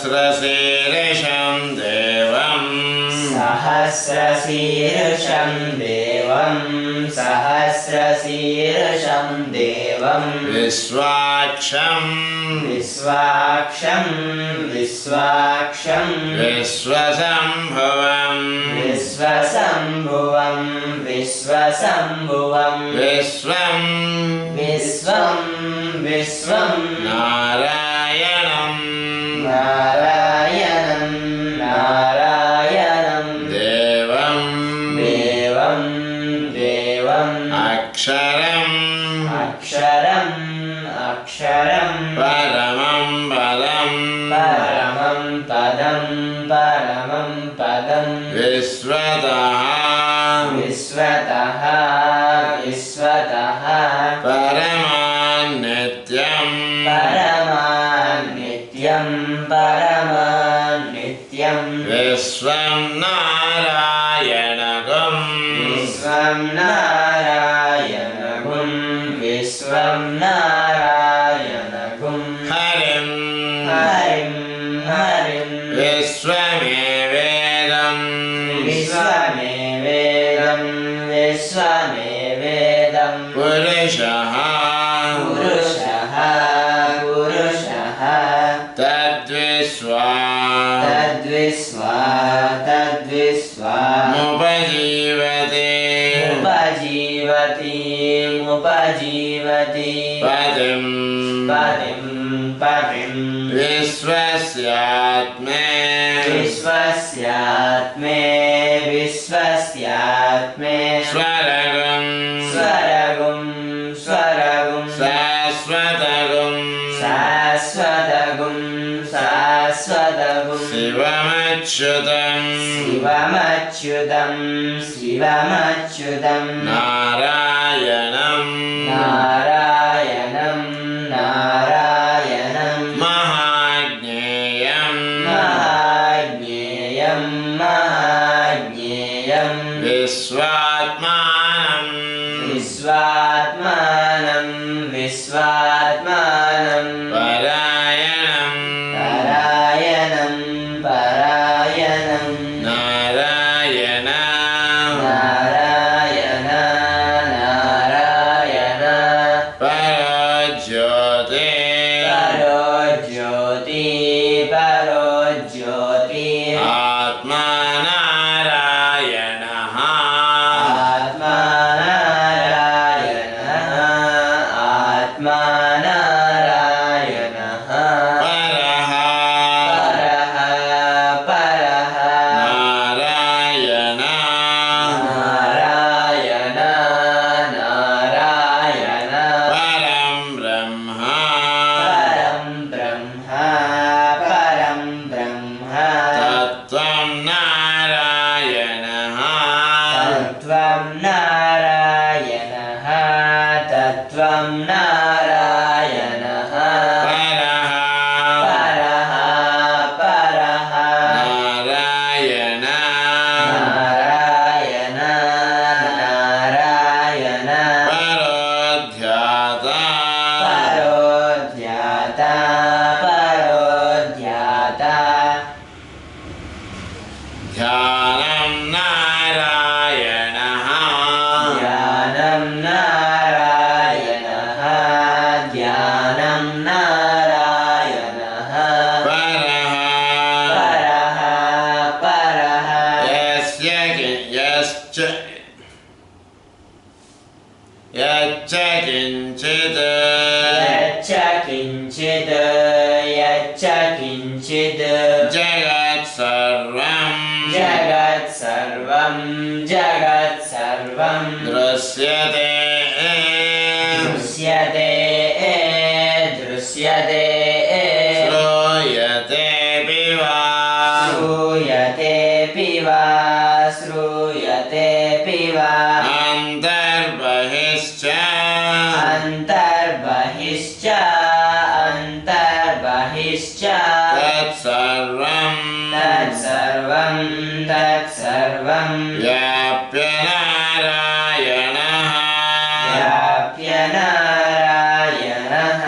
सहस्रशीर्षं देवं सहस्रशीर्षं देवं सहस्रशीर्षं देवं विश्वाक्षं विश्वाक्षं विश्वाक्षं विश्वशम्भुवं विश्वशम्भुवं विश्वशम्भुवं विश्वं विश्वं विश्वं नारायणं नारायणं नारायणं देवं देवं देवम् अक्षरम् अक्षरम् अक्षरं परमं पदं परमं पदं परमं पदं विश्वतः विश्वतः विश्वतः परमान्नित्यं परमान्नित्यं परमान्नित्यं विश्वं नारायणगुं विश्वं नारायणगुं विश्वं नारायणगुं हरिं हरिं हरिं विश्वमेवेदं विश्वमेवेदं विश्वमेवेदं पुरुषः पुरुषः पुरुषः तद्विश्वा तद्विश्वा तद्विश्वा मुपजीवते उपजीवति मुपजीवति पतिं पतिं पतिं विश्वस्यात्मे विश्वस्यात्मे विश्वस्यात्मे स्वरगं स्वरगुं स्वरगुं शाश्वतगुं शाश्वतगुं शाश्वतगुं शिवमच्युतं शिवमच्युतं शिवमच्युतं नारायणं नारायणं नारायणं महाज्ञेयं महाज्ञेयं महाज्ञेयं विश्वात्मानं विश्वात्मानं विश्वात्मानं परायणं परायणं परायणं नारायण नारायण नारायण परज्योते परो ज्योति परो ज्योति आत्मा नारायणः आत्मा नारायणः आत्मा नारायणः परः परः परः नारायण नारायण नारायण परं ब्रह्म परं ब्रह्म परं ब्रह्म तत्त्वं नारायणः तत्त्वं नारायणः तत्त्वं नारायणः परः परः परः नारायण नारायण नारायण परोध्याता परोध्याता परोध्याता ध्यानं नारायणः ध्यानं नारायणः ध्यानं नारायणः परः परः परः यस्य यच्च किञ्चित् यच्च किञ्चित् यच्च किञ्चित् जगत्सर्वं जगत्सर्वं जगत्सर्वं दृश्यते दृश्यते दृश्यते श्रूयतेऽपि वा श्रूयतेऽपि वा श्रूयतेऽपि वा अन्तर्बहिश्च अन्तर्बहिश्च अन्तर्बहिश्च तत्सर्वं तत्सर्वं तत्सर्वं व्याप्य नारायणः व्याप्य नारायणः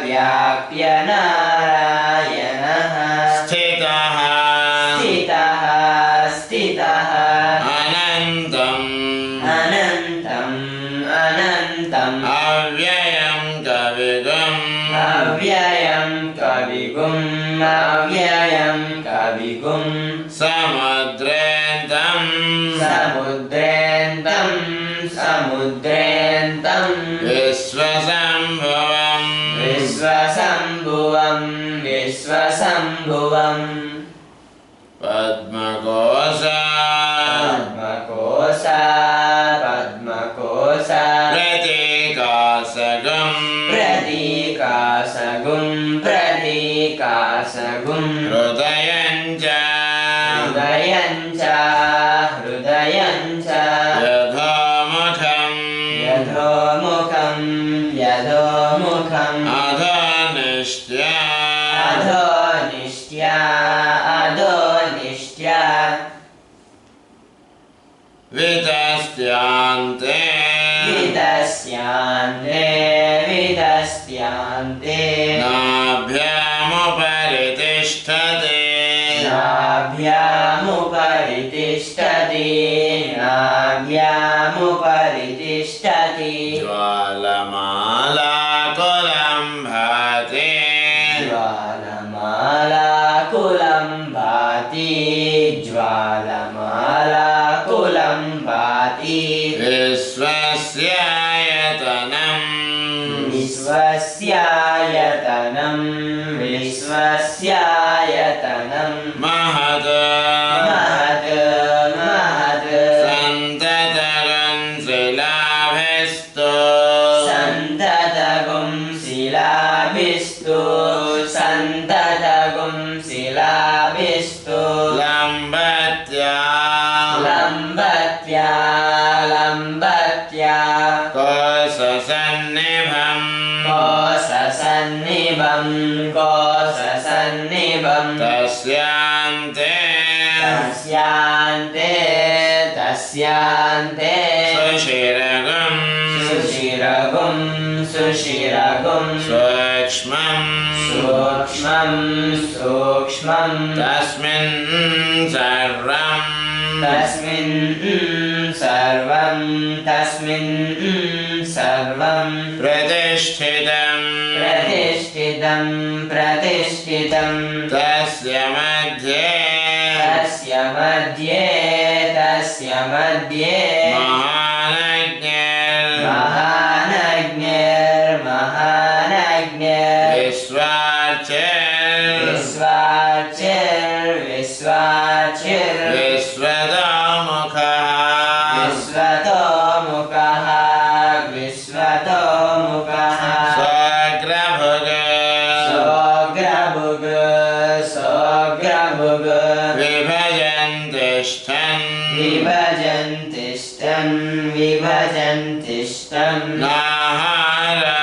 व्याप्य नारायणः अव्ययं कविगुं अव्ययं कविगुं समुद्रेन्तं समुद्रेन्तं समुद्रेन्तं विश्वसम्भवम् विश्वसम्भुवं विश्वसम्भुवम् पद्मकोशा पद्मकोशा पद्मकोशा प्रतीकासगम् प्रतीकासगुं प्रतीकासगुं हृदयञ्च हृदयं च हृदयं च यथोमुखम् यथोमुखं यथोमुखम् अधोनिष्ट्या अधोनिष्ट्या अधोनिष्ट्या वितस्त्यान्ते विदस्यान्ते विदस्यान्ते नाभ्यामुपरि तिष्ठति नाभ्यामुपरि तिष्ठति नाभ्यामुपरि तिष्ठति ज्वालमालाकुलं भाति ज्वालमालाकुलं भाति ज्वालमालाकुलं भाति विश्वस्यायतनम् विश्वस्यायतनं विश्वस्यायतनं महत् महत् महत् सन्ततगं शिलाभिस्तु सन्ततगुं शिलाभिस्तु सन्ततगुं शिलाभिस्तु लम्बत्या लम्बत्या लम्बत्या कोशसन्निभम् कोशसन्निभं कोशसन्निभं तस्यान्ते तस्यान्ते तस्यान्ते सुशिरगम् सुशिरगुं सुशिरगुं सूक्ष्मम् सूक्ष्मं सूक्ष्मं तस्मिन् सर्वम् तस्मिन् सर्वं तस्मिन् सर्वं प्रतिष्ठितम् प्रतिष्ठितं प्रतिष्ठितं तस्य मध्ये तस्य मध्ये तस्य मध्ये महानग्निर्महानग्निर्महानग्निर् विश्वार्चिर् विश्वाचिर् विश्वतोमुखः विश्वतोमुखः विश्वतोमुखः स्वग्रभुग सोऽग्रभुग् सोऽग्रभुग् विभजन्तिष्ठन् विभजन्तिष्ठन् विभजन्तिष्ठन् नाहारा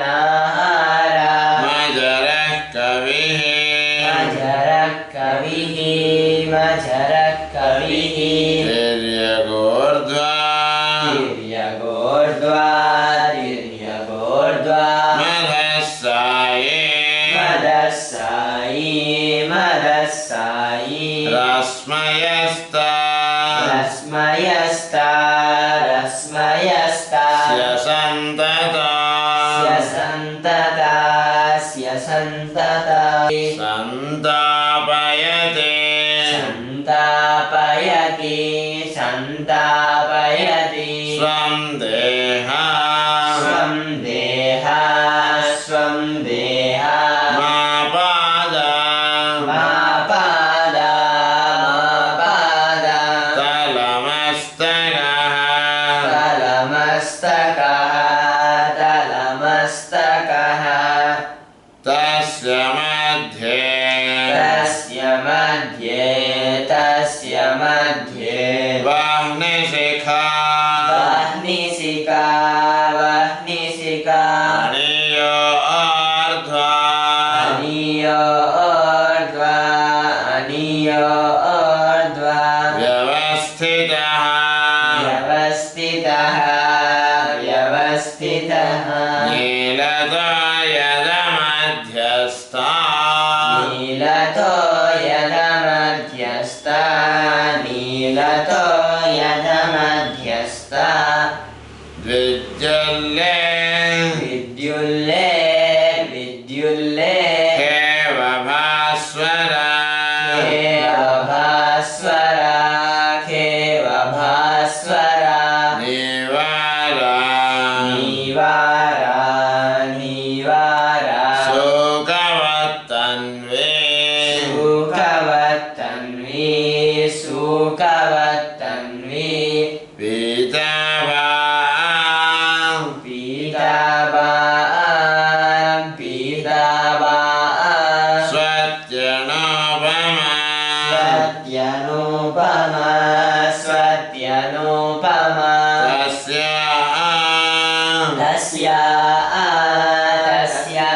नाहारा मजरः कविः मजरः कविः मजरः कविः तिर्यगोर्ध्वा तिर्यगोर्ध्वा तिर्यगोर्ध्वा मधस्साये मदस्सायी मदस्सायी रश्मयस्ता रश्मयस्ता रश्मयस्ता स्यसन्तता स्यसन्तता स्यसन्तता सन्तापयते सन्तापयति सन्तापयति स्वं देहा स्वं देहा स्वं देहा मापादा मा पादा मा पादा तलमस्तकः तलमस्तकः तलमस्तकः तस्य मध्ये तस्य मध्ये वह्निशिखा वह्निशिखा वह्निशिखा अणियो अर्ध्वा अनीयो अर्ध्वा अनीयो अर्ध्वा व्यवस्थितः व्यवस्थितः व्यवस्थितः नीलतो यदमध्यस्था नीलतो यदमध्यस्था नीलतो यदमध्यस्था विज्जल्ले विज्जल्ये विद्युल्ले विद्युल्ले खेवभास्वरा खेवभास्वरा खेवभास्वरा निवारा निवारा निवारा सुखवत्तन्वे सुखवत्तन्वी सुखवत्तन्वी पीतावां पीतावां पीतावां स्वत्यनोपमा स्वत्यनुपमा स्वत्यनुपमा तस्यां तस्या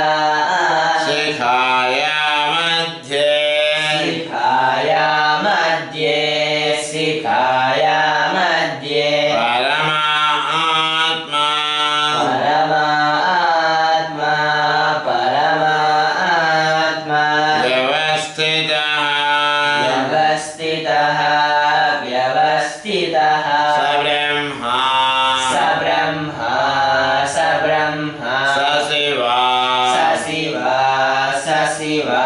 शिखाया मध्ये शिखाया मध्ये शिखाया मध्ये परमात्मा परमात्मा परमात्मा व्यवस्थितः व्यवस्थितः व्यवस्थितः सब्रह्मा सब्रह्मा सब्रह्मा सशिवा सशिवा सशिवा